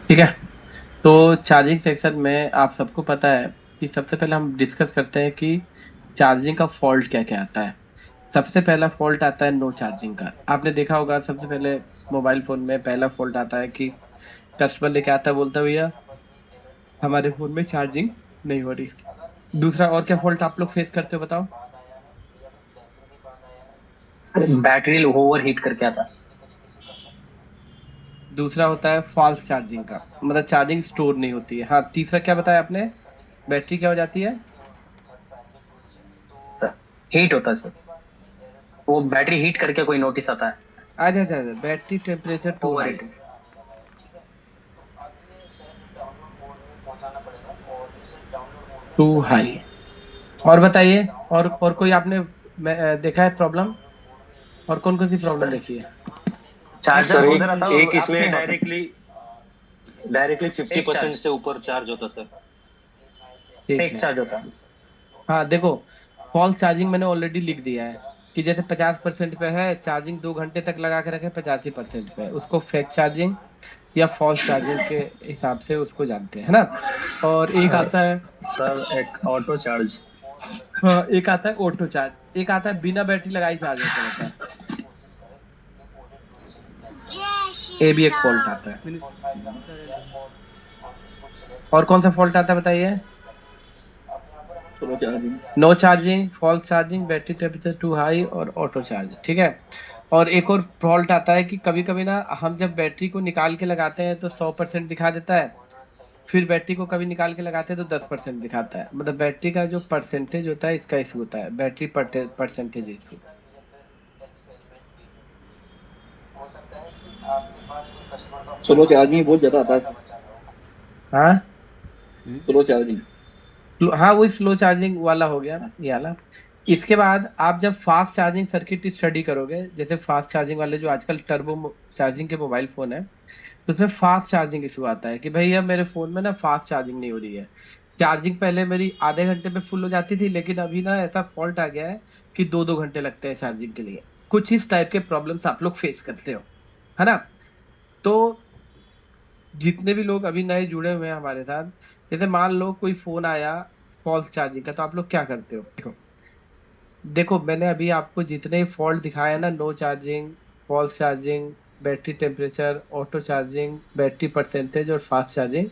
ठीक है। तो चार्जिंग सेक्शन में आप सबको पता है कि सबसे पहले हम डिस्कस करते हैं कि चार्जिंग का फॉल्ट क्या क्या आता है। सबसे पहला फॉल्ट आता है नो चार्जिंग का। आपने देखा होगा सबसे पहले मोबाइल फोन में पहला फॉल्ट आता है कि कस्टमर लेके आता है, बोलता है भैया हमारे फोन में चार्जिंग नहीं हो रही। दूसरा और क्या फॉल्ट आप लोग फेस करते हो बताओ। बैटरी ओवर हीट करके आता है। दूसरा होता है फॉल्स चार्जिंग का, मतलब चार्जिंग स्टोर नहीं होती है। हाँ, तीसरा क्या बताया आपने, बैटरी क्या हो जाती है। हीट होता है सर, वो बैटरी हीट करके कोई नोटिस आता है। अच्छा अच्छा अच्छा, battery temperature too over high. Heating. Too high. और बताइए, और कोई आपने देखा है प्रॉब्लम, और कौन कौन सी प्रॉब्लम देखी है। चार्जर सर बोल रहा एक था एक आपने इसमें हो सकता directly directly fifty fake percent charge. से ऊपर चार्ज होता सर। ठीक फेक है। चार्ज होता है। हाँ देखो, फॉल्स चार्जिंग मैंने ऑलरेडी लिख दिया है कि जैसे 50% पे है, चार्जिंग 2 घंटे तक लगा के रखे 85% पे, उसको फेक चार्जिंग या फॉल्स चार्जिंग के हिसाब से उसको जानते हैं, है ना। और एक आता है, सर एक ऑटो चार्ज। हाँ एक आता है ऑटो चार्ज, एक आता है बिना बैटरी लगाई चार्ज होता रहता है। ये भी एक फॉल्ट आता है। और कौन सा फॉल्ट आता है बताइए। Slow charging. No charging, false charging, battery temperature too high और ऑटो चार्ज, ठीक है। और एक और फॉल्ट आता है कि कभी कभी ना हम जब बैटरी को निकाल के लगाते हैं तो 100% दिखा देता है, फिर बैटरी को कभी निकाल के लगाते हैं तो 10% दिखाता है। मतलब बैटरी का जो परसेंटेज होता है इसका इशू होता है, battery percentage issue. Slow charging बहुत ज्यादा आता है सर। हाँ स्लो चार्जिंग। हाँ, वही स्लो चार्जिंग वाला हो गया ना ये वाला। इसके बाद आप जब फास्ट चार्जिंग सर्किट स्टडी करोगे, जैसे फास्ट चार्जिंग वाले जो आजकल टर्बो चार्जिंग के मोबाइल फोन है, तो उसमें फास्ट चार्जिंग इशू आता है कि भैया मेरे फोन में ना फास्ट चार्जिंग नहीं हो रही है। चार्जिंग पहले मेरी आधे घंटे में फुल हो जाती थी, लेकिन अभी ना ऐसा फॉल्ट आ गया है कि 2-2 घंटे लगते हैं चार्जिंग के लिए। कुछ इस टाइप के प्रॉब्लम्स आप लोग फेस करते हो, है ना। तो जितने भी लोग अभी नए जुड़े हुए हैं हमारे साथ, जैसे मान लो कोई फोन आया फॉल्स चार्जिंग का, तो आप लोग क्या करते हो। देखो देखो, मैंने अभी आपको जितने फॉल्ट दिखाए हैं ना, no charging, false charging, battery temperature, auto charging, battery percentage और फास्ट चार्जिंग,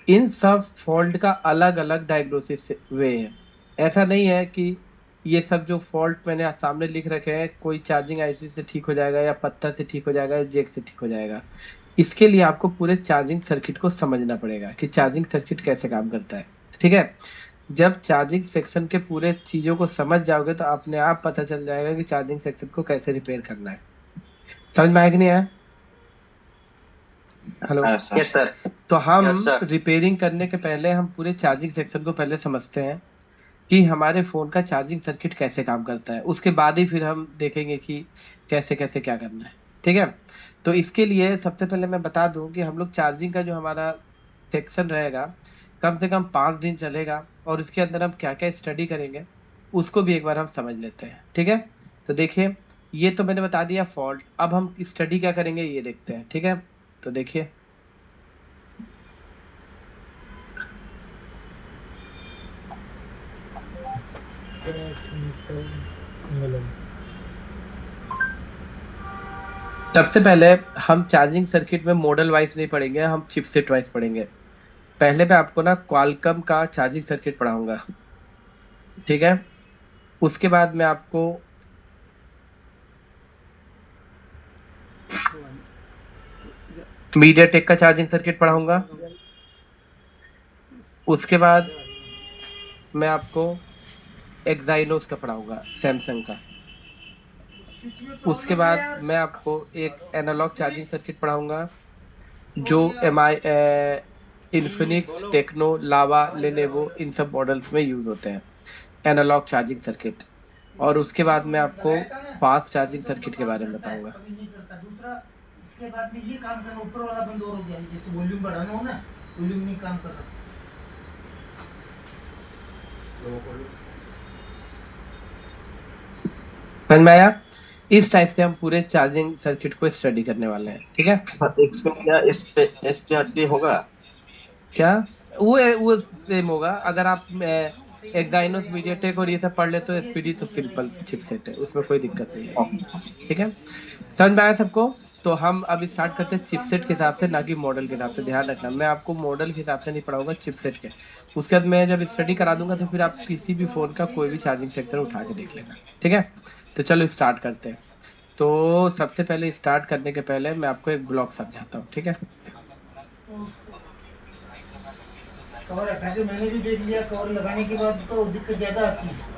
इन सब फॉल्ट का अलग अलग डायग्नोसिस वे है। ऐसा नहीं है कि ये सब जो फॉल्ट मैंने आज सामने लिख रखे हैं कोई चार्जिंग आईसी से ठीक हो जाएगा या पत्थर से ठीक हो जाएगा या जैक से ठीक हो जाएगा। इसके लिए आपको पूरे चार्जिंग सर्किट को समझना पड़ेगा कि चार्जिंग सर्किट कैसे काम करता है, ठीक है। जब चार्जिंग सेक्शन के पूरे चीजों को समझ जाओगे तो अपने आप पता चल जाएगा कि चार्जिंग सेक्शन को कैसे रिपेयर करना है। समझ में आया कि नहीं आया। हेलो। हाँ सर। Yes sir. तो हम यस सर। रिपेयरिंग करने के पहले हम पूरे चार्जिंग सेक्शन को पहले समझते हैं कि हमारे फोन का चार्जिंग सर्किट कैसे काम करता है, उसके बाद ही फिर हम देखेंगे कि कैसे कैसे क्या करना है, ठीक है। तो इसके लिए सबसे पहले मैं बता दूं कि हम लोग चार्जिंग का जो हमारा सेक्शन रहेगा कम से कम 5 दिन चलेगा, और उसके अंदर हम क्या क्या स्टडी करेंगे उसको भी एक बार हम समझ लेते हैं, ठीक है। तो देखिए, ये तो मैंने बता दिया फॉल्ट, अब हम स्टडी क्या करेंगे ये देखते हैं, ठीक है। तो देखिए, सबसे पहले हम चार्जिंग सर्किट में मॉडल वाइज नहीं पढ़ेंगे, हम चिपसेट वाइज पढ़ेंगे। पहले मैं आपको ना क्वालकम का चार्जिंग सर्किट पढ़ाऊंगा, ठीक है। उसके बाद मैं आपको मीडियाटेक का चार्जिंग सर्किट पढ़ाऊंगा। उसके बाद मैं आपको एक्साइनोस का पढ़ाऊंगा, सैमसंग का। उसके बाद मैं आपको एक एनालॉग चार्जिंग सर्किट पढ़ाऊंगा जो एम आई इन्फिनिक्स, टेक्नो, लावा, लेनेवो इन सब मॉडल्स में यूज होते हैं, एनालॉग चार्जिंग सर्किट। और उसके बाद मैं आपको फास्ट चार्जिंग सर्किट के बारे में बताऊंगा। इसके बाद में ये काम करना, ऊपर वाला बंद और हो गया, जैसे वॉल्यूम बढ़ाना हो ना, वॉल्यूम नहीं काम कर रहा। समझ में आया। इस टाइप से हम पूरे चार्जिंग सर्किट को स्टडी करने वाले हैं, ठीक है। इसमें क्या SPRT होगा? क्या? वो सेम होगा। अगर आप एक्साइनोस मीडियाटेक और ये सब पढ़ ले तो एसपीडी तो सिंपल चिपसेट है, उसमें कोई दिक्कत नहीं है, ठीक है। समझ में आया सबको? तो हम अब स्टार्ट करते हैं चिपसेट के हिसाब से, ना कि मॉडल के हिसाब से। ध्यान रखना, मैं आपको मॉडल के हिसाब से नहीं पढ़ाऊंगा, चिपसेट के। उसके बाद मैं जब स्टडी करा दूंगा तो फिर आप किसी भी फोन का कोई भी चार्जिंग सेक्टर उठा के देख लेना, ठीक है। तो चलो स्टार्ट करते हैं। तो सबसे पहले स्टार्ट करने के पहले मैं आपको एक ब्लॉक समझाता हूँ, ठीक है। कवर हटा के मैंने भी देख लिया, कवर लगाने के बाद तो दिक्कत ज्यादा आती है।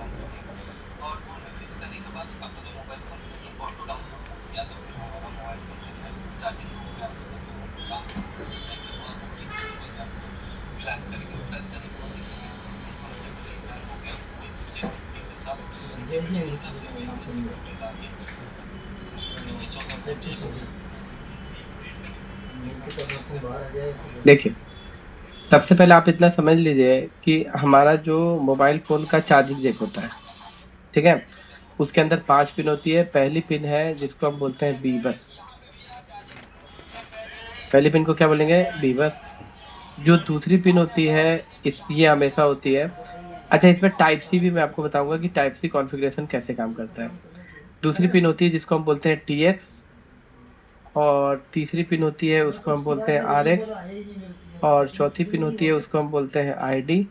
देखिए, सबसे पहले आप इतना समझ लीजिए कि हमारा जो मोबाइल फोन का चार्जिंग जैक होता है, ठीक है, उसके अंदर 5 पिन होती है। पहली पिन है जिसको हम बोलते हैं बी बस। पहली पिन को क्या बोलेंगे? बी बस। जो दूसरी पिन होती है ये हमेशा होती है। अच्छा, इसमें टाइप सी भी मैं आपको बताऊंगा कि टाइप सी कॉन्फ़िगरेशन कैसे काम करता है। दूसरी पिन होती है जिसको हम बोलते हैं TX, और तीसरी पिन होती है उसको हम बोलते हैं RX, और चौथी पिन होती है उसको हम बोलते हैं ID,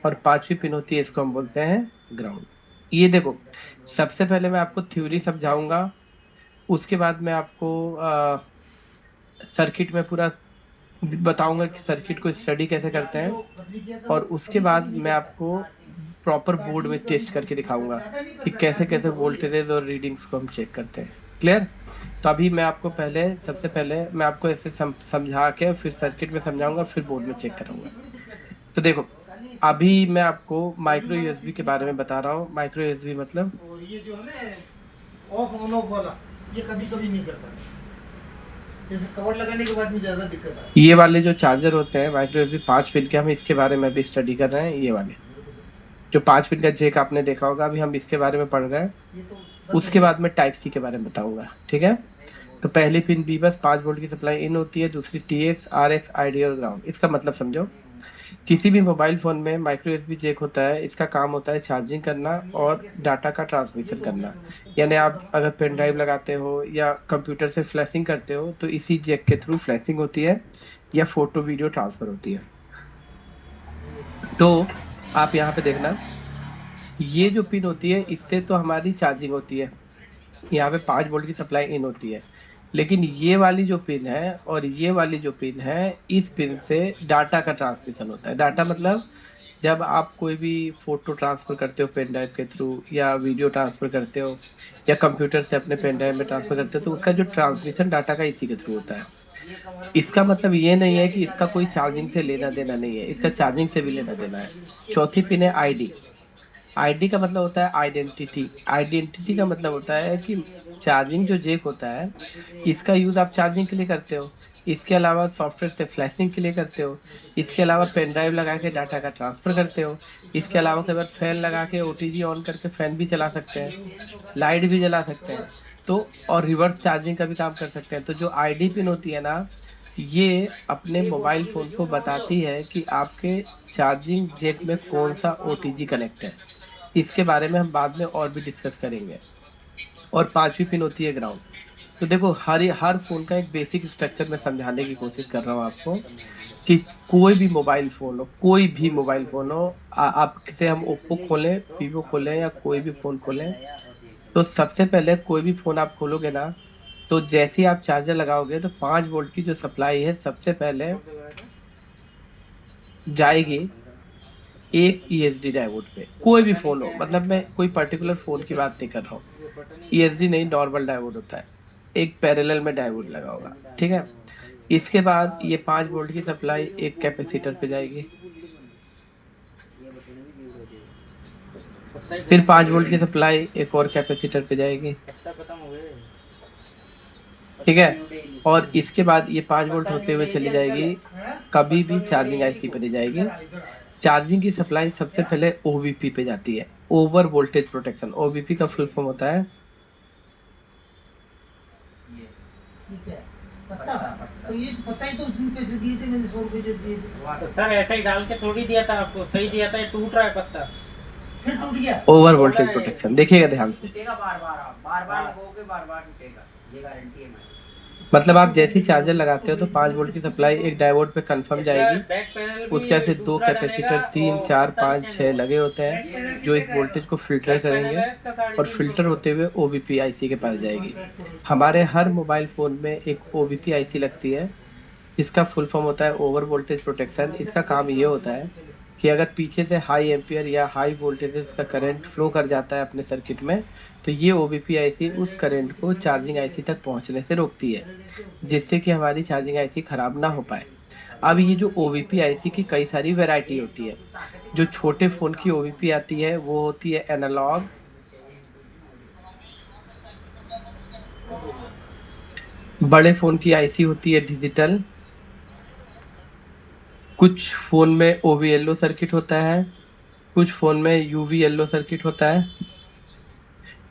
और पांचवी पिन होती है इसको हम बोलते हैं ग्राउंड। ये देखो, सबसे पहले मैं आपको थ्योरी समझाऊंगा, उसके बाद मैं आपको सर्किट में पूरा बताऊंगा कि सर्किट को स्टडी कैसे करते हैं, और उसके बाद मैं आपको प्रॉपर बोर्ड में टेस्ट करके दिखाऊंगा कि कैसे कैसे वोल्टेज और रीडिंग्स को हम चेक करते हैं। क्लियर? तो अभी मैं आपको सबसे पहले मैं आपको ऐसे समझा के फिर सर्किट में समझाऊंगा, फिर बोर्ड में चेक करूंगा। तो देखो, अभी मैं आपको माइक्रो यूएसबी के बारे में बता रहा हूँ। माइक्रो यूएसबी मतलब, और ये जो है ना ऑफ ऑन ऑफ वाला, ये कभी कभी नहीं करता, जैसे कवर लगाने के बाद में ज्यादा दिक्कत आती ये वाले जो चार्जर होते हैं माइक्रो यूएसबी 5 पिन के, हम इसके बारे में भी स्टडी कर रहे हैं। ये वाले जो 5 पिन का जैक आपने देखा होगा, अभी हम इसके बारे में पढ़ रहे हैं। है। ये तो उसके बाद में टाइप सी के बारे में बताऊंगा, ठीक है। तो पहली पिन बी बस 5 वोल्ट की सप्लाई इन होती है, दूसरी TX, RX, ID और ग्राउंड। इसका मतलब समझो, किसी भी मोबाइल फोन में माइक्रो यूएसबी जैक होता है। इसका काम होता है चार्जिंग करना और डाटा का ट्रांसमिशन करना। यानी आप अगर पेन ड्राइव लगाते हो या कंप्यूटर से फ्लैशिंग करते हो तो इसी जैक के थ्रू फ्लैशिंग होती है या फोटो वीडियो ट्रांसफर होती है। तो आप यहाँ पे देखना, ये जो पिन होती है इससे तो हमारी चार्जिंग होती है। यहाँ पे 5 वोल्ट की सप्लाई इन होती है, लेकिन ये वाली जो पिन है और ये वाली जो पिन है, इस पिन से डाटा का ट्रांसमिशन होता है। डाटा मतलब जब आप कोई भी फोटो ट्रांसफर करते हो पेन ड्राइव के थ्रू, या वीडियो ट्रांसफर करते हो, या कंप्यूटर से अपने पेन ड्राइव में ट्रांसफर करते हो, तो उसका जो ट्रांसमिशन डाटा का इसी के थ्रू होता है। इसका मतलब ये नहीं है कि इसका कोई चार्जिंग से लेना देना नहीं है, इसका चार्जिंग से भी लेना देना है। चौथी पिन है ID। ID का मतलब होता है आइडेंटिटी। आइडेंटिटी का मतलब होता है कि चार्जिंग जो जैक होता है, इसका यूज आप चार्जिंग के लिए करते हो, इसके अलावा सॉफ्टवेयर से फ्लैशिंग के लिए करते हो, इसके अलावा पेन ड्राइव लगा के डाटा का ट्रांसफर करते हो, इसके अलावा कई बार फैन लगा के OTG ऑन करके फैन भी चला सकते हैं, लाइट भी जला सकते हैं, तो और रिवर्स चार्जिंग का भी काम कर सकते हैं। तो जो ID पिन होती है ना, ये अपने मोबाइल फोन को बताती है कि आपके चार्जिंग जैक में कौन सा OTG कनेक्ट है। इसके बारे में हम बाद में और भी डिस्कस करेंगे। और पांचवी पिन होती है ग्राउंड। तो देखो, हर फोन का एक बेसिक स्ट्रक्चर में समझाने की कोशिश कर रहा हूँ आपको कि कोई भी मोबाइल फोन हो, कोई भी मोबाइल फोन हो, आप किसे हम ओप्पो खोलें, वीवो खोलें, या कोई भी फोन खोलें, तो सबसे पहले कोई भी फोन आप खोलोगे ना, तो जैसे ही आप चार्जर लगाओगे तो 5 वोल्ट की जो सप्लाई है सबसे पहले जाएगी एक ESD डायोड पे। कोई भी फोन हो, मतलब मैं कोई पर्टिकुलर फोन की बात नहीं कर रहा हूँ। ESD नहीं, नॉर्मल डायोड होता है, एक पैरेलल में डायोड लगा होगा, ठीक है। इसके बाद ये 5 वोल्ट की सप्लाई एक कैपेसिटर पे जाएगी, फिर 5 वोल्ट की सप्लाई एक और कैपेसिटर पे जाएगी, ठीक है। और इसके बाद ये 5 वोल्ट होते हुए चली जाएगी, कभी भी चार्जिंग IC पे नहीं जाएगी। चार्जिंग की सप्लाई सबसे पहले OVP पे जाती है, ओवर वोल्टेज प्रोटेक्शन। OVP का फुल फॉर्म होता है ये क्या है? पत्ता। तो ये पता ही तो उस दिन पैसे दिए थे मैंने, 100 रुपए जो दिए थे। तो सर ऐसा ही डाल के थोड़ी दिया था आपको, सही दिया था, ये टूट रहा है पत्ता। फिर टूट गया। ओवर वोल्टेज प्रोटेक्शन देखिएगा ध्यान से। टूटेगा बार बार, आप बार बार लगोगे बार बार टूटेगा, ये गारंटी है मेरी। मतलब आप जैसे ही चार्जर लगाते हो तो 5 वोल्ट की सप्लाई एक डायोड पे कंफर्म जाएगी। बैक पैनल भी उसके ऐसे दो दूसरा कैपेसिटर डलेगा 3 और 4 पत्ता 5 change 6 होगा। लगे होते हैं जो इस वोल्टेज को फिल्टर बैक पैनल करेंगे है इसका और 3.5 फिल्टर वोल्ट। होते हुए ओबीपी आईसी के पास जाएगी। हमारे हर मोबाइल फोन में एक ओबीपी आईसी लगती है, इसका फुल फॉर्म होता है ओवर वोल्टेज प्रोटेक्शन। इसका काम ये होता है कि अगर पीछे से हाई एम्पियर या हाई वोल्टेज का करंट फ्लो कर जाता है अपने सर्किट में, तो ये ओबीपी आईसी उस करंट को चार्जिंग आईसी तक पहुंचने से रोकती है, जिससे कि हमारी चार्जिंग आईसी खराब ना हो पाए। अब ये जो ओबीपी आईसी की कई सारी वैरायटी होती है। जो छोटे फोन की ओबीपी आती है वो होती है एनालॉग, बड़े फोन की आईसी होती है डिजिटल, कुछ फोन में ओवीएलओ सर्किट होता है, कुछ फोन में यूवीएलओ सर्किट होता है।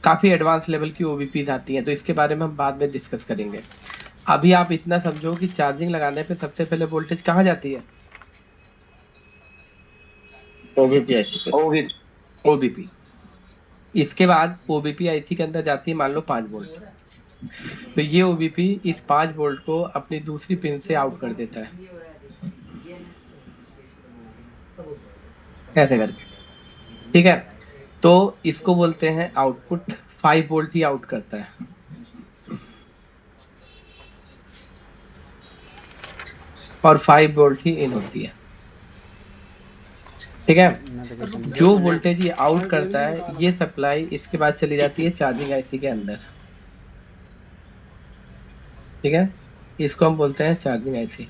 काफी एडवांस लेवल की ओबीपीज आती हैं, तो इसके बारे में हम बाद में डिस्कस करेंगे। अभी आप इतना समझो कि चार्जिंग लगाने पे सबसे पहले वोल्टेज कहाँ जाती है? ओबीपी ऐसी पे। ओबीपी। इसके बाद ओबीपी आईसी के अंदर जाती है मान लो 5 वोल्ट, तो ये ओबीपी इस 5 वोल्ट को अपनी दूसरी पिन से आउट कर देता है ऐसे करके, ठीक है। तो इसको बोलते हैं आउटपुट। 5 वोल्ट ही आउट करता है, और 5 वोल्ट ही इन होती है, ठीक है। जो वोल्टेज ये आउट करता है ये सप्लाई इसके बाद चली जाती है चार्जिंग आईसी के अंदर, ठीक है। इसको हम बोलते हैं चार्जिंग आईसी।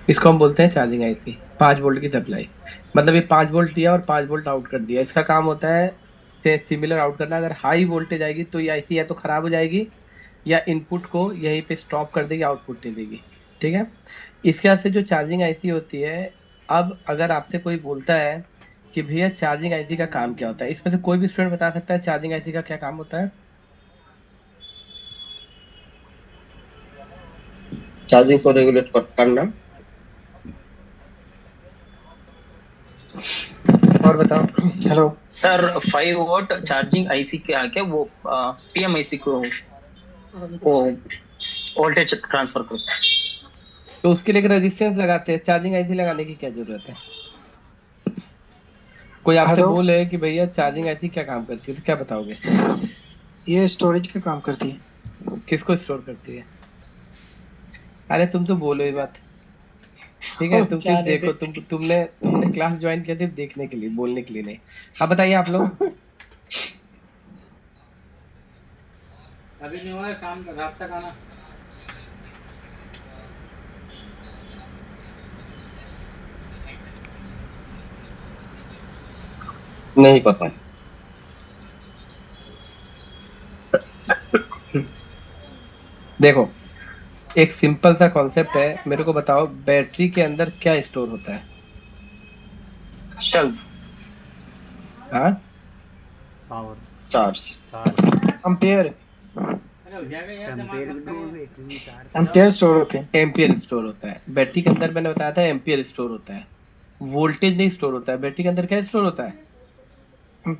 इसको हम बोलते हैं चार्जिंग आईसी। 5 वोल्ट की सप्लाई, मतलब ये 5 वोल्ट दिया और 5 वोल्ट आउट कर दिया। इसका काम होता है सिमिलर आउट करना। अगर हाई वोल्टेज आएगी तो ये आईसी या तो खराब हो जाएगी या इनपुट को यहीं पे स्टॉप कर देगी, आउटपुट दे देगी, ठीक है। इसके बाद से जो चार्जिंग आईसी होती है, अब अगर आपसे कोई बोलता है कि भैया चार्जिंग आईसी का काम क्या होता है, इसमें से कोई भी स्टूडेंट बता सकता है चार्जिंग आईसी का क्या काम होता है? चार्जिंग को रेगुलेट करना। और बताओ। Hello sir 5 volt charging IC के आके वो पीएम आईसी को वो वोल्टेज ट्रांसफर करता है। तो उसके लिए रेजिस्टेंस लगाते हैं, चार्जिंग आईसी लगाने की क्या जरूरत है? कोई आपसे बोले कि भैया चार्जिंग आईसी क्या काम करती है तो क्या बताओगे? ये स्टोरेज का काम करती है। किसको स्टोर करती है? अरे तुम तो बोलो ही बात, ठीक है। तुम सिर्फ देखो, तुमने क्लास ज्वाइन किया सिर्फ देखने के लिए, बोलने के लिए नहीं। अब बताइए आप लोग। अभी नहीं हुआ है, शाम रात तक आना। नहीं पता। देखो एक सिंपल सा कॉन्सेप्ट है, मेरे को बताओ बैटरी के अंदर क्या स्टोर होता है? चल हाँ, पावर चार्ज। एम्पियर अरे हो जाएगा यार, दिमाग एम्पियर स्टोर होते हैं। एम्पियर स्टोर होता है बैटरी के अंदर। मैंने बताया था एम्पियर स्टोर होता है, वोल्टेज नहीं स्टोर होता है। बैटरी के अंदर क्या स्टोर होता है?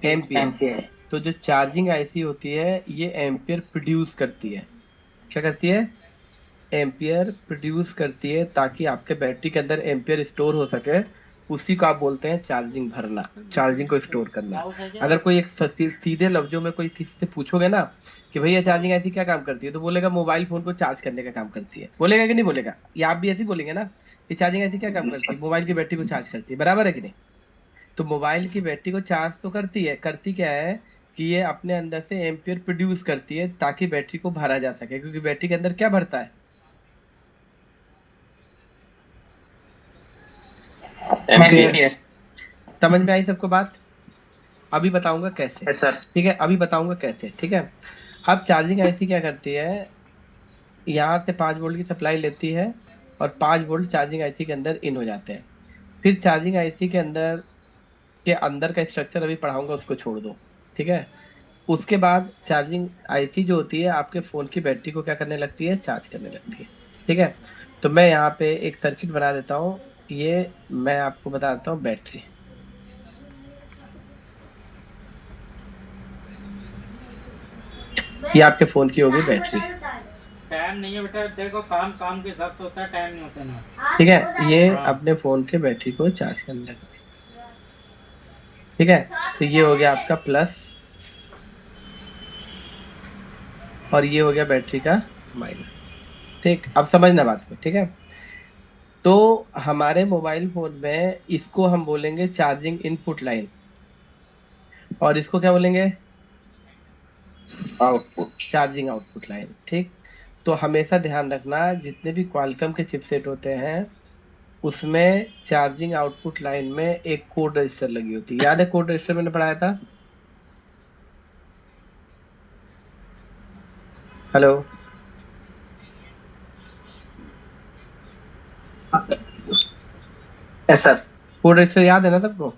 एम्पियर। तो जो चार्जिंग आईसी होती है ये एम्पियर प्रोड्यूस करती है। क्या करती है? एम्पियर प्रोड्यूस करती है, ताकि आपके बैटरी के अंदर एम्पियर स्टोर हो सके। उसी को आप बोलते हैं चार्जिंग भरना, चार्जिंग को स्टोर करना। अगर कोई एक सीधे लफ्जों में कोई किसी से पूछोगे ना कि भैया चार्जिंग आईसी क्या काम करती है, तो बोलेगा मोबाइल फोन को चार्ज करने का काम करती है। बोलेगा कि नहीं बोलेगा? या आप भी ऐसे ही बोलेंगे ना कि चार्जिंग आईसी क्या काम करती है? मोबाइल की बैटरी को चार्ज करती है, बराबर है कि नहीं? तो मोबाइल की बैटरी को चार्ज तो करती है, करती क्या है कि ये अपने अंदर से एम्पियर प्रोड्यूस करती है ताकि बैटरी को भरा जा सके। क्योंकि बैटरी के अंदर क्या भरता है? एम्पियर। समझ में आई सबको बात? अभी बताऊंगा कैसे, सर ठीक है। अभी बताऊंगा कैसे, ठीक है। अब चार्जिंग आईसी क्या करती है, यहाँ से 5 वोल्ट की सप्लाई लेती है और 5 वोल्ट चार्जिंग आईसी के अंदर इन हो जाते हैं। फिर चार्जिंग आईसी के अंदर का स्ट्रक्चर अभी पढ़ाऊंगा, उसको छोड़ दो, ठीक है। उसके बाद चार्जिंग आईसी जो होती है आपके फ़ोन की बैटरी को क्या करने लगती है, चार्ज करने लगती है, ठीक है। तो मैं यहाँ पे एक सर्किट बना देता हूँ, ये मैं आपको बता देता हूँ बैटरी। ये आपके फ़ोन की होगी बैटरी, टाइम नहीं है बेटा, देखो काम काम के हिसाब से होता है, टाइम नहीं होता ना। ठीक है। ये अपने फ़ोन के बैटरी को चार्ज करने लगती है, ठीक है। तो ये हो गया आपका प्लस और ये हो गया बैटरी का माइनस, ठीक। अब समझना बात को, ठीक है। तो हमारे मोबाइल फोन में इसको हम बोलेंगे चार्जिंग इनपुट लाइन और इसको क्या बोलेंगे, आउटपुट। चार्जिंग आउटपुट लाइन, ठीक। तो हमेशा ध्यान रखना जितने भी क्वालकॉम के चिपसेट होते हैं उसमें चार्जिंग आउटपुट लाइन में एक कोड रजिस्टर लगी होती है, याद है कोड रजिस्टर मैंने पढ़ाया था। Hello, yes sir. Code register याद है ना सबको।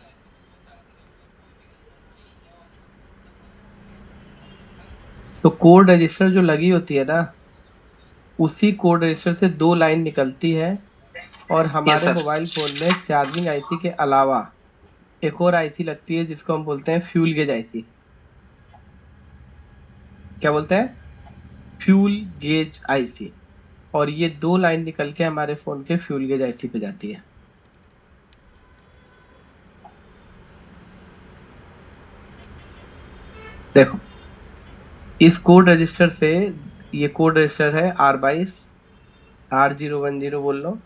तो कोड रजिस्टर जो लगी होती है ना, उसी कोड रजिस्टर से दो लाइन निकलती है और हमारे sir. मोबाइल फोन में चार्जिंग आईसी के अलावा एक और आईसी लगती है जिसको हम बोलते हैं फ्यूल गेज आईसी। क्या बोलते हैं, फ्यूल गेज आईसी। और ये दो लाइन निकल के हमारे फोन के फ्यूल गेज आईसी पे जाती है। देखो इस कोड रजिस्टर से, ये कोड रजिस्टर है R22 R010 बोल लो,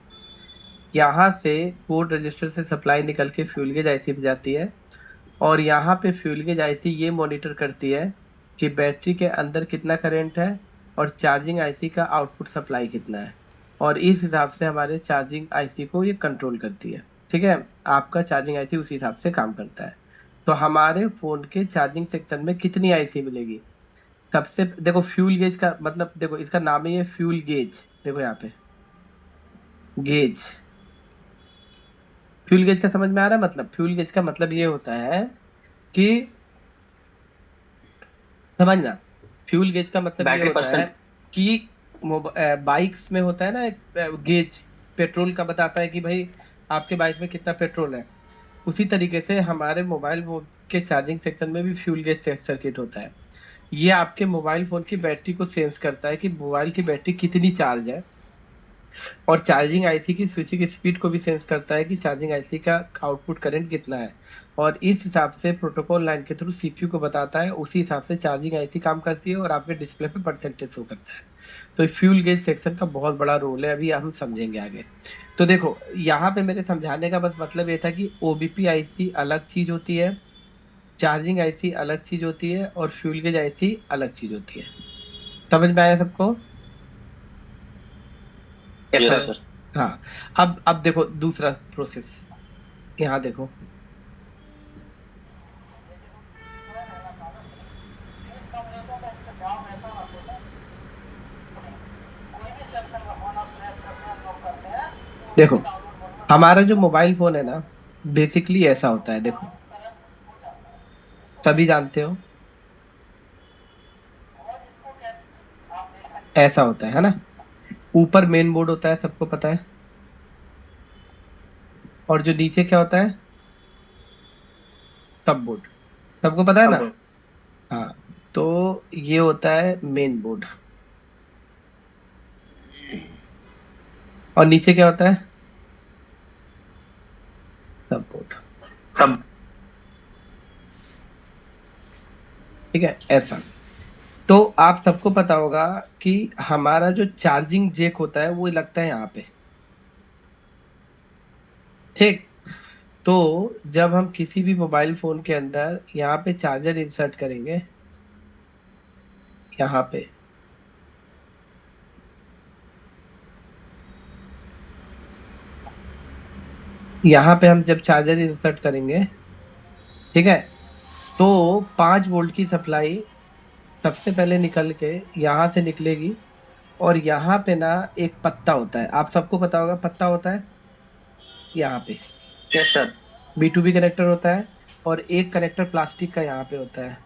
यहाँ से कोड रजिस्टर से सप्लाई निकल के फ्यूल गेज आईसी पे जाती है और यहाँ पे फ्यूल गेज आईसी ये मॉनिटर करती है कि बैटरी के अंदर कितना करंट है और चार्जिंग आईसी का आउटपुट सप्लाई कितना है, और इस हिसाब से हमारे चार्जिंग आईसी को ये कंट्रोल करती है, ठीक है। आपका चार्जिंग आईसी उसी हिसाब से काम करता है। तो हमारे फ़ोन के चार्जिंग सेक्शन में कितनी आईसी मिलेगी, सबसे देखो फ्यूल गेज का मतलब, देखो इसका नाम ही है फ्यूल गेज, देखो यहाँ पे गेज। फ्यूल गेज का समझ में आ रहा है, मतलब फ्यूल गेज का मतलब ये होता है कि, समझना, फ्यूल गेज का मतलब ये बैटरी होता है कि बाइक्स में होता है ना एक गेज, पेट्रोल का बताता है कि भाई आपके बाइक में कितना पेट्रोल है। उसी तरीके से हमारे मोबाइल फोन के चार्जिंग सेक्शन में भी फ्यूल गेज सर्किट होता है। ये आपके मोबाइल फोन की बैटरी को सेंस करता है कि मोबाइल की बैटरी कितनी चार्ज है, और चार्जिंग आईसी की स्विचिंग स्पीड को भी सेंस करता है कि चार्जिंग आईसी का आउटपुट करंट कितना है, और इस हिसाब से प्रोटोकॉल लाइन के थ्रू सीपीयू को बताता है, उसी हिसाब से चार्जिंग आईसी काम करती है और आपके डिस्प्ले पे परसेंटेज शो करता है। तो फ्यूल गेज सेक्शन का बहुत बड़ा रोल है, अभी हम समझेंगे आगे। तो देखो यहाँ पे मेरे समझाने का बस मतलब ये था कि ओबीपी आईसी अलग चीज होती है, चार्जिंग आईसी अलग चीज होती है और फ्यूल गेज आईसी अलग चीज होती है। समझ में आया सबको। Yes sir. हाँ, अब देखो दूसरा प्रोसेस, यहाँ देखो देखो हमारा जो मोबाइल फोन है ना, बेसिकली ऐसा होता है, देखो सभी जानते हो ऐसा होता है ना। ऊपर मेन बोर्ड होता है, सबको पता है, और जो नीचे क्या होता है, सब बोर्ड, सबको पता है ना। हाँ, तो ये होता है मेन बोर्ड, और नीचे क्या होता है, सब बोर्ड, सब। ठीक है ऐसा। तो आप सबको पता होगा कि हमारा जो चार्जिंग जैक होता है वो लगता है यहाँ पे, ठीक। तो जब हम किसी भी मोबाइल फोन के अंदर यहाँ पे चार्जर इंसर्ट करेंगे, यहाँ पे हम जब चार्जर इंसर्ट करेंगे, ठीक है, तो 5 वोल्ट की सप्लाई सबसे पहले निकल के यहाँ से निकलेगी, और यहाँ पे ना एक पत्ता होता है, आप सबको पता होगा पत्ता होता है यहाँ पे, यस सर। B2B कनेक्टर होता है, और एक कनेक्टर प्लास्टिक का यहाँ पे होता है,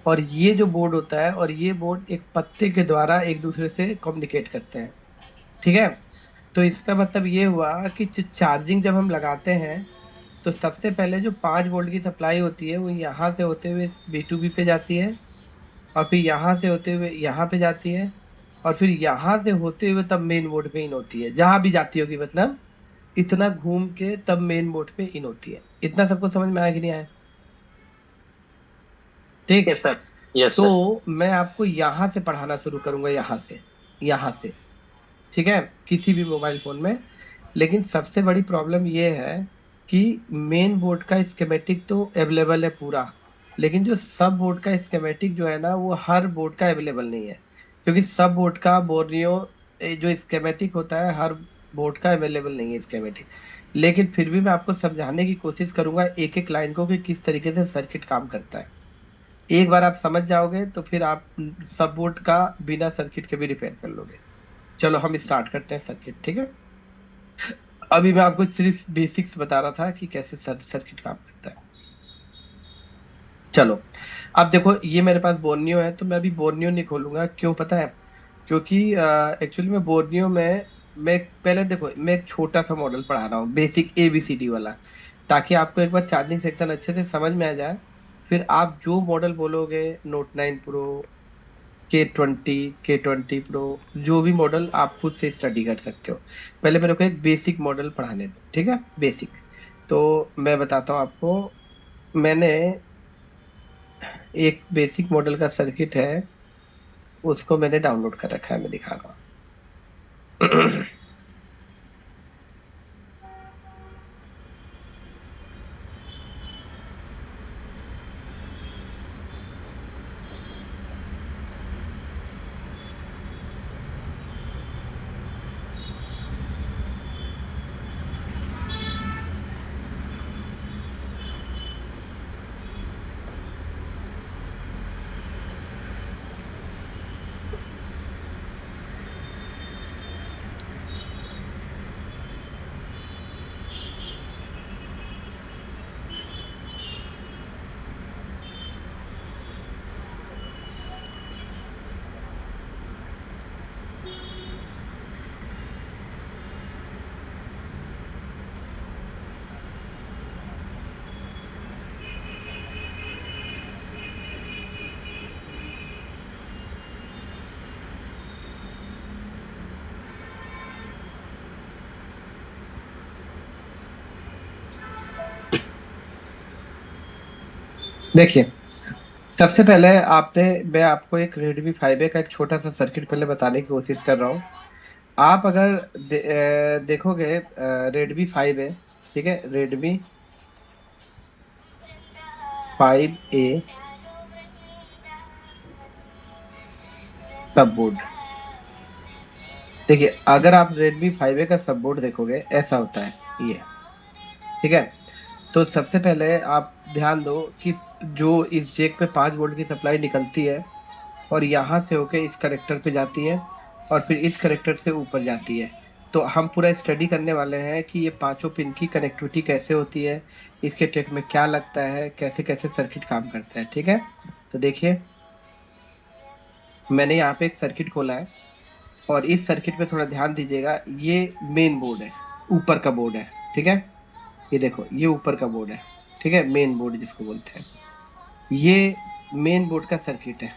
और ये जो बोर्ड होता है और ये बोर्ड एक पत्ते के द्वारा एक दूसरे से कम्युनिकेट करते हैं, ठीक है। तो इसका मतलब ये हुआ कि चार्जिंग जब हम लगाते हैं तो सबसे पहले जो 5 वोल्ट की सप्लाई होती है वो यहाँ से होते हुए B2B पे जाती है, और फिर यहाँ से होते हुए यहाँ पे जाती है, और फिर यहाँ से होते हुए तब मेन बोर्ड पे इन होती है, जहां भी जाती होगी मतलब इतना घूम के तब मेन बोर्ड पे इन होती है। इतना सबको समझ में आया कि नहीं आया? ठीक। Yes sir, yes sir. तो मैं आपको यहाँ से पढ़ाना शुरू करूंगा, यहाँ से, ठीक है, किसी भी मोबाइल फोन में। लेकिन सबसे बड़ी प्रॉब्लम ये है कि मेन बोर्ड का स्कीमेटिक तो अवेलेबल है पूरा, लेकिन जो सब बोर्ड का स्कीमेटिक जो है ना वो हर बोर्ड का अवेलेबल नहीं है, क्योंकि सब बोर्ड का बोर्नियो जो स्कीमेटिक होता है हर बोर्ड का अवेलेबल नहीं है स्कीमेटिक। लेकिन फिर भी मैं आपको समझाने की कोशिश करूंगा एक एक लाइन को कि किस तरीके से सर्किट काम करता है। एक बार आप समझ जाओगे तो फिर आप सब बोर्ड का बिना सर्किट के भी रिपेयर कर लोगे। चलो हम स्टार्ट करते हैं सर्किट, ठीक है। अभी मैं आपको सिर्फ बेसिक्स बता रहा था कि कैसे सर्किट काम करता है। चलो अब देखो ये मेरे पास बोर्नियो है, तो मैं अभी बोर्नियो नहीं खोलूंगा, क्यों पता है? क्योंकि एक्चुअली में बोर्नियो में मैं पहले देखो मैं एक छोटा सा मॉडल पढ़ा रहा हूँ, बेसिक ABCD वाला, ताकि आपको एक बार चार्जिंग सेक्शन अच्छे से समझ में आ जाए। फिर आप जो मॉडल बोलोगे नोट 9 प्रो, K20 प्रो, जो भी मॉडल आप खुद से स्टडी कर सकते हो। पहले मेरे को एक बेसिक मॉडल पढ़ाने दो, ठीक है, बेसिक। तो मैं बताता हूँ आपको, मैंने एक बेसिक मॉडल का सर्किट है, उसको मैंने डाउनलोड कर रखा है, मैं दिखा रहा हूँ। देखिए सबसे पहले मैं आपको एक रेडमी 5A का एक छोटा सा सर्किट पहले बताने की कोशिश कर रहा हूँ। आप अगर देखोगे रेडमी 5A, ठीक है, रेडमी 5A सब बोर्ड, देखिए अगर आप रेडमी 5A का सब बोर्ड देखोगे ऐसा होता है ये, ठीक है। तो सबसे पहले आप ध्यान दो कि जो इस जैक पे 5 वोल्ट की सप्लाई निकलती है और यहाँ से होके इस कनेक्टर पे जाती है और फिर इस कनेक्टर से ऊपर जाती है। तो हम पूरा स्टडी करने वाले हैं कि ये पांचों पिन की कनेक्टिविटी कैसे होती है, इसके टेक में क्या लगता है, कैसे कैसे सर्किट काम करता है, ठीक है। तो देखिए मैंने यहाँ पे एक सर्किट खोला है और इस सर्किट पे थोड़ा ध्यान दीजिएगा, ये मेन बोर्ड है, ऊपर का बोर्ड है, ठीक है। ये देखो ये ऊपर का बोर्ड है, ठीक है, मेन बोर्ड जिसको बोलते हैं, ये मेन बोर्ड का सर्किट है,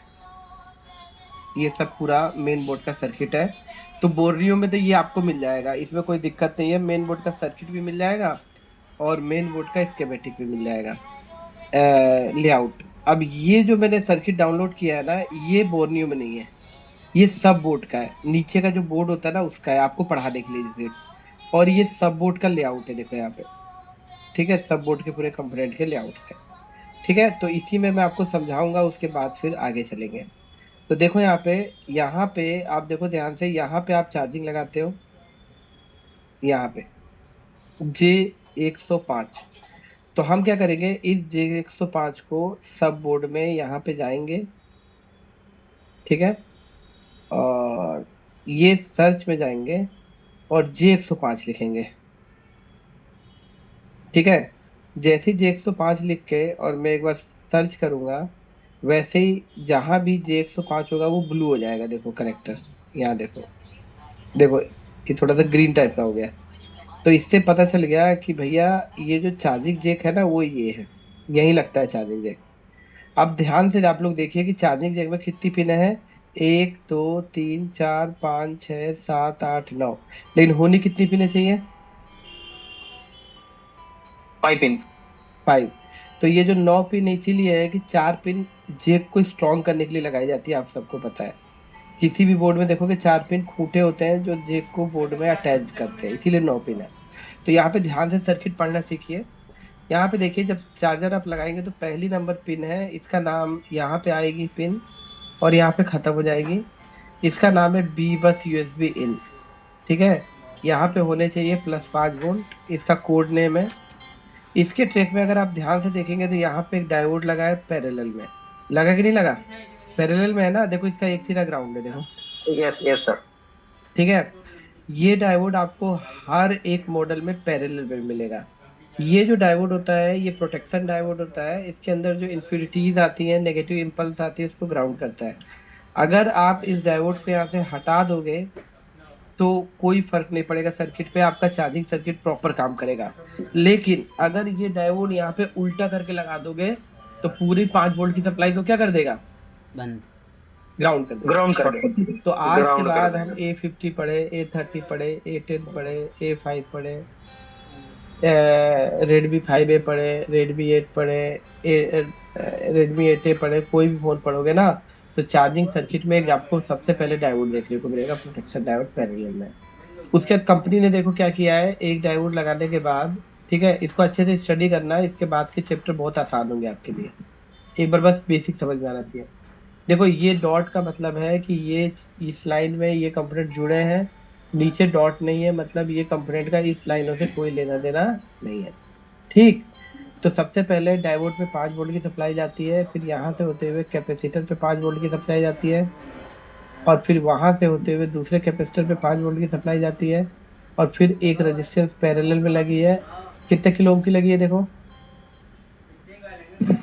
ये सब पूरा मेन बोर्ड का सर्किट है। तो बोर्डियो में तो ये आपको मिल जाएगा, इसमें कोई दिक्कत नहीं है, मेन बोर्ड का सर्किट भी मिल जाएगा और मेन बोर्ड का स्कीमेटिक भी मिल जाएगा, लेआउट। अब ये जो मैंने सर्किट डाउनलोड किया है ना, ये बोर्नियो में नहीं है, ये सब बोर्ड का है, नीचे का जो बोर्ड होता है ना उसका है, आपको पढ़ाने के लिए सिर्फ। और ये सब बोर्ड का लेआउट है, देखो यहाँ पे, ठीक है, सब बोर्ड के पूरे कंपोनेंट के लेआउट है, ठीक है। तो इसी में मैं आपको समझाऊंगा, उसके बाद फिर आगे चलेंगे। तो देखो यहाँ पे आप देखो ध्यान से, यहाँ पे आप चार्जिंग लगाते हो, यहाँ पे J105। तो हम क्या करेंगे, इस J105 को सब बोर्ड में यहाँ पे जाएंगे, ठीक है, और ये सर्च में जाएंगे और J105 लिखेंगे, ठीक है। जैसे J105 लिख के और मैं एक बार सर्च करूंगा वैसे ही जहाँ भी J105 होगा वो ब्लू हो जाएगा। देखो कनेक्टर, यहाँ देखो, देखो ये थोड़ा सा ग्रीन टाइप का हो गया। तो इससे पता चल गया कि भैया ये जो चार्जिंग जैक है ना वो ये है, यही लगता है चार्जिंग जैक। अब ध्यान से आप लोग देखिए कि चार्जिंग जैक में कितनी पिन है, 1 2 3 4 5 6 7 8 9, लेकिन होनी कितनी पिने चाहिए? 5 pins। 5। तो ये जो 9 पिन इसीलिए है कि 4 पिन जैक को स्ट्रॉन्ग करने के लिए लगाई जाती है, आप सबको पता है। किसी भी बोर्ड में देखोगे 4 पिन खूंटे होते हैं जो जैक को बोर्ड में अटैच करते हैं, इसीलिए 9 पिन है। तो यहाँ पे ध्यान से सर्किट पढ़ना सीखिए। यहाँ पे देखिए जब चार्जर आप लगाएंगे तो पहली नंबर पिन है, इसका नाम यहाँ पे आएगी पिन और यहाँ पे खत्म हो जाएगी। इसका नाम है बी बस यूएसबी इन, ठीक है। यहाँ पे होने चाहिए +5 वोल्ट, इसका कोड नेम है। इसके ट्रैक में अगर आप ध्यान से देखेंगे तो यहाँ पे एक डायोड लगा है पैरेलल में, लगा कि नहीं लगा? पैरेलल में है ना, देखो इसका एक सिरा ग्राउंड है, देखो, यस यस सर। ठीक है। ये डायोड आपको हर एक मॉडल में पैरेलल में मिलेगा। ये जो डायोड होता है ये प्रोटेक्शन डायोड होता है, इसके अंदर जो इन्फ्युरिटीज आती हैं, नेगेटिव इम्पल्स आती है, उसको ग्राउंड करता है। अगर आप इस डायोड को यहाँ से हटा दोगे तो कोई फर्क नहीं पड़ेगा सर्किट पे, आपका चार्जिंग सर्किट प्रॉपर काम करेगा। लेकिन अगर ये डायोड यहाँ पे उल्टा करके लगा दोगे तो पूरी 5 वोल्ट की सप्लाई को क्या कर देगा? बंद, ग्राउंड कर देगा। ग्राउंड कर दे। तो आज के Ground कर बाद देगा। हम A50 पढ़े, A30 पढ़े, A10 पढ़े, A5 पढ़े, रेडमी 5A पढ़े, रेडमी 8 पढ़े, रेडमी 8A पढ़े, कोई भी फोन पढ़ोगे ना तो चार्जिंग सर्किट में आपको सबसे पहले डायोड देखने को मिलेगा, प्रोटेक्शन डायोड पैरेलल में। उसके बाद कंपनी ने देखो क्या किया है, एक डायोड लगाने के बाद, ठीक है, इसको अच्छे से स्टडी करना है, इसके बाद के चैप्टर बहुत आसान होंगे आपके लिए। एक बार बस बेसिक समझ में आना चाहिए। देखो ये डॉट का मतलब है कि ये इस लाइन में ये कंपोनेंट जुड़े हैं, नीचे डॉट नहीं है, मतलब ये कंपोनेंट का इस लाइनों से कोई लेना देना नहीं है, ठीक। तो सबसे पहले डायोड पे 5 वोल्ट की सप्लाई जाती है, फिर यहाँ से होते हुए कैपेसिटर पे 5 वोल्ट की सप्लाई जाती है, और फिर वहाँ से होते हुए दूसरे कैपेसिटर पे 5 वोल्ट की सप्लाई जाती है, और फिर एक रेजिस्टेंस पैरेलल में लगी है, कितने किलो ओम की लगी है देखो,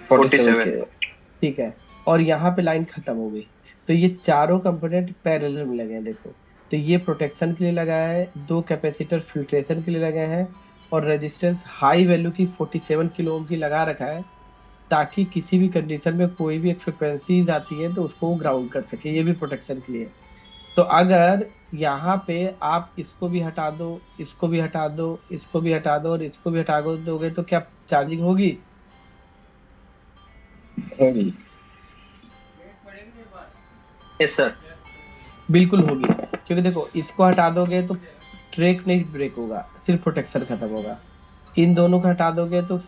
47 के। ठीक है। और यहाँ पे लाइन खत्म हो गई। तो ये चारों कंपोनेंट पैरेलल में लगे हैं देखो। तो ये प्रोटेक्शन के लिए लगा है, 2 कैपेसिटर फिल्ट्रेशन के लिए लगे हैं, और रेजिस्टेंस हाई वैल्यू की 47 किलो ओम की लगा रखा है, ताकि किसी भी कंडीशन में कोई भी एक फ्रिक्वेंसी आती है तो उसको ग्राउंड कर सके, ये भी प्रोटेक्शन के लिए। तो अगर यहाँ पे आप इसको भी हटा दो, इसको भी हटा दो, इसको भी हटा दो और इसको भी हटा दोगे तो क्या चार्जिंग होगी? होगी। Yes sir. बिल्कुल होगी, क्योंकि देखो इसको हटा दोगे तो ट्रैक नहीं ब्रेक होगा, सिर्फ प्रोटेक्शन खत्म होगा। इन दोनों को हटा दोगे तो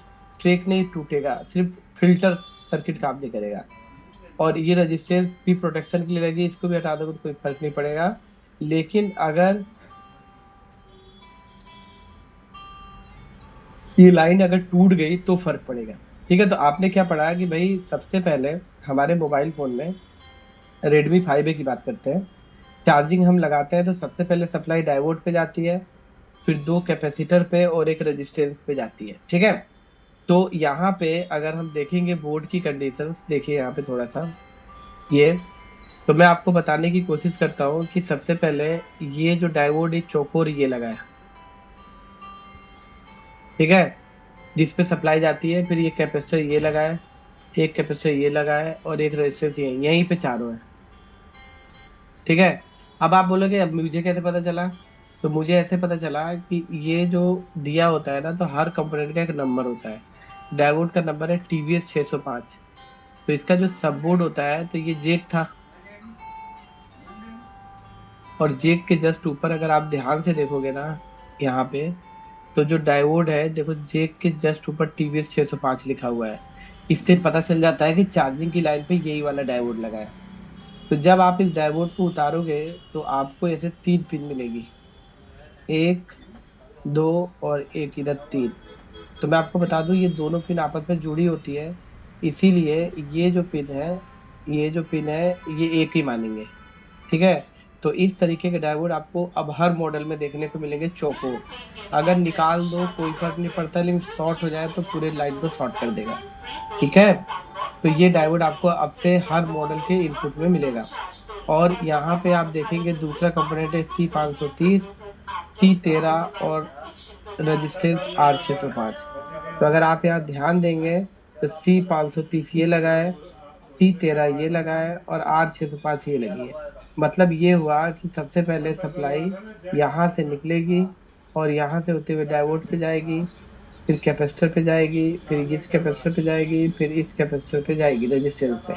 ट्रैक नहीं टूटेगा, सिर्फ फिल्टर सर्किट काम नहीं करेगा। और ये रेजिस्टेंस भी प्रोटेक्शन के लिए लगी, इसको भी हटा दोगे तो कोई फर्क नहीं पड़ेगा। लेकिन अगर ये लाइन अगर टूट गई तो फर्क पड़ेगा, ठीक है। तो आपने क्या पढ़ा कि भाई सबसे पहले हमारे मोबाइल फोन में रेडमी 5A की बात करते हैं, चार्जिंग हम लगाते हैं तो सबसे पहले सप्लाई डायोड पे जाती है, फिर 2 कैपेसिटर पे और एक रेजिस्टेंस पे जाती है, ठीक है। तो यहाँ पे अगर हम देखेंगे बोर्ड की कंडीशंस, देखिए यहाँ पे थोड़ा सा ये, तो मैं आपको बताने की कोशिश करता हूँ कि सबसे पहले ये जो डायोड एक चौकोर ये लगा है, ठीक है, जिसपे सप्लाई जाती है, फिर ये कैपेसिटर ये लगा है, एक कैपेसिटर ये लगा है और एक रेजिस्टेंस ये, यहीं पे चारों है, ठीक है। अब आप बोलोगे अब मुझे कैसे पता चला? तो मुझे ऐसे पता चला कि ये जो दिया होता है ना, तो हर कंपोनेंट का एक नंबर होता है। डायोड का नंबर है TVS 605। तो इसका जो सब बोर्ड होता है, तो ये जैक था, और जैक के जस्ट ऊपर अगर आप ध्यान से देखोगे ना यहाँ पे, तो जो डायोड है देखो, जैक के जस्ट ऊपर TVS 605 लिखा हुआ है। इससे पता चल जाता है कि चार्जिंग की लाइन पे यही वाला डायोड लगा है। तो जब आप इस डायोड को उतारोगे तो आपको ऐसे 3 पिन मिलेगी, 1 2 और एक इधर 3। तो मैं आपको बता दूं ये दोनों पिन आपस में जुड़ी होती है, इसीलिए ये जो पिन है ये एक ही मानेंगे, ठीक है। तो इस तरीके के डायोड आपको अब हर मॉडल में देखने को मिलेंगे चौकोर। अगर निकाल दो कोई फर्क नहीं पड़ता, लेकिन शॉर्ट हो जाए तो पूरे लाइन को शॉर्ट कर देगा, ठीक है। तो ये डायोड आपको अब से हर मॉडल के इनपुट में मिलेगा। और यहाँ पे आप देखेंगे दूसरा कंपोनेंट है C530, C13 और रजिस्टेंस R605। तो अगर आप यहाँ ध्यान देंगे तो C530 ये लगा है, C13 ये लगा है और R605 ये लगी है। मतलब ये हुआ कि सबसे पहले सप्लाई यहाँ से निकलेगी और यहाँ से होते हुए डायोड पे जाएगी, फिर कैपेसिटर पे जाएगी, फिर इस कैपेसिटर पे जाएगी, फिर इस कैपेसिटर पे जाएगी रेजिस्टेंस पे।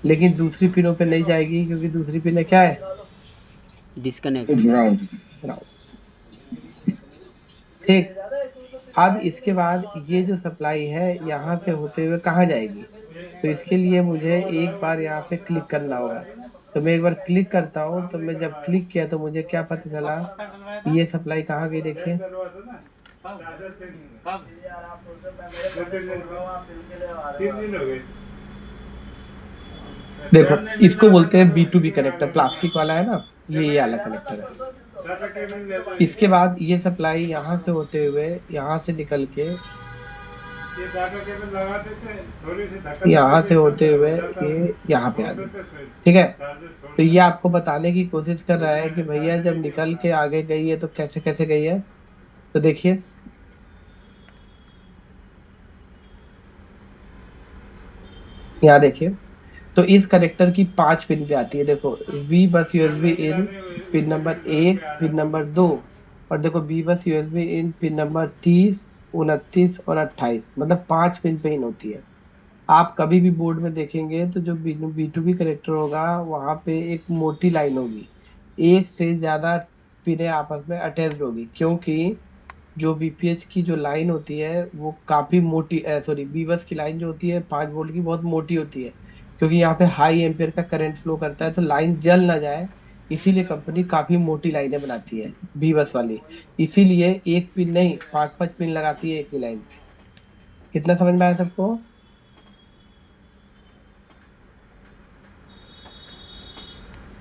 लेकिन दूसरी पिनों पे नहीं जाएगी क्योंकि दूसरी पिन क्या है, डिस्कनेक्ट। ग्राउंड। ठीक। अब इसके बाद ये जो सप्लाई है यहाँ से होते हुए कहाँ जाएगी, तो इसके लिए मुझे एक बार यहाँ पे क्लिक करना होगा। तो मैं एक बार क्लिक करता हूँ, तो मैं जब क्लिक किया तो मुझे क्या पता चला, ये सप्लाई कहाँ गई देखिए। कब देखो इसको बोलते हैं B2B कनेक्टर, प्लास्टिक वाला है ना, ये वाला कनेक्टर है। इसके बाद ये सप्लाई यहाँ से होते हुए यहाँ से निकल के यहाँ से होते हुए ये यहाँ पे आ गई, ठीक है। तो ये आपको बताने की कोशिश कर रहा है कि भैया जब निकल के आगे गई है तो कैसे कैसे गई है। तो देखिए यहाँ देखिए, तो इस कनेक्टर की 5 पिन पे आती है। देखो V बस USB इन पिन नंबर 1, पिन नंबर 2, और देखो B बस USB इन पिन नंबर 30, 29 और 28, मतलब 5 पिन पे इन होती है। आप कभी भी बोर्ड में देखेंगे तो जो B2B कनेक्टर होगा वहाँ पे एक मोटी लाइन होगी, एक से ज़्यादा पिनें आपस में अटैच्ड होगी, क्योंकि जो BPH की जो लाइन होती है वो काफ़ी मोटी, सॉरी B बस की लाइन जो होती है 5 वोल्ट की, बहुत मोटी होती है, क्योंकि यहाँ पे हाई एम्पियर का करंट फ्लो करता है, तो लाइन जल ना जाए इसीलिए कंपनी काफ़ी मोटी लाइनें बनाती है B बस वाली। इसीलिए एक पिन नहीं 5-5 पिन लगाती है एक ही लाइन पे। कितना समझ में आया सबको?